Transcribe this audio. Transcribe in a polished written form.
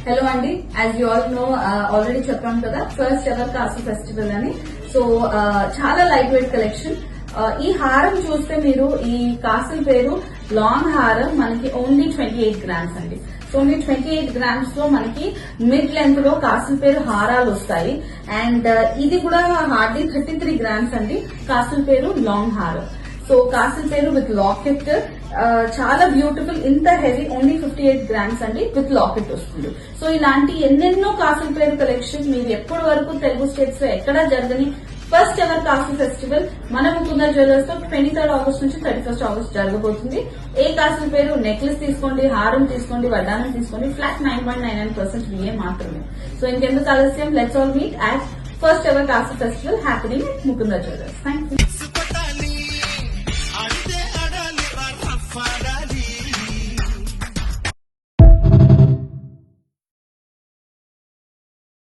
Hello అండి, as you all know already చెప్పాం కదా ఫస్ట్ ఎవర్ కాసు ఫెస్టివల్ అని. సో చాలా లైట్ వెయిట్ కలెక్షన్. ఈ హారం చూస్తే మీరు ఈ కాసుల పేరు లాంగ్ హారం మనకి ఓన్లీ 28 గ్రామ్స్ అండి. సో ఓన్లీ 28 గ్రామ్స్ లో మనకి మిడ్ లెంత్ లో కాసుల పేరు హారాలు వస్తాయి. అండ్ ఇది కూడా హార్డ్లీ 33 గ్రామ్స్ అండి కాసుల పేరు లాంగ్ హారం. సో కాసుల పేరు విత్ లాకెట్ చాలా బ్యూటిఫుల్. ఇంత హెవీ ఓన్లీ 58 గ్రామ్స్ అండి విత్ లాకెట్ వస్తుంది. సో ఇలాంటి ఎన్నెన్నో కాసుల పేరు కలెక్షన్ మీరు ఎప్పటి వరకు తెలుగు స్టేట్స్ లో ఎక్కడా జరగని ఫస్ట్ ఎవర్ కాసు ఫెస్టివల్ మన ముకుంద జ్యువెలర్స్ లో 23rd ఆగస్ట్ నుంచి 31st ఆగస్ట్ జరగబోతుంది. ఏ కాసుల పేరు నెక్లెస్ తీసుకోండి, హారం తీసుకోండి, వడ్డానం తీసుకోండి, ఫ్లాట్ 9.99% VA మాత్రమే. సో ఇంకెందుకు ఆలస్యం, let's all meet at first ever Kasu festival happening at Mukunda jewellers. Thank you.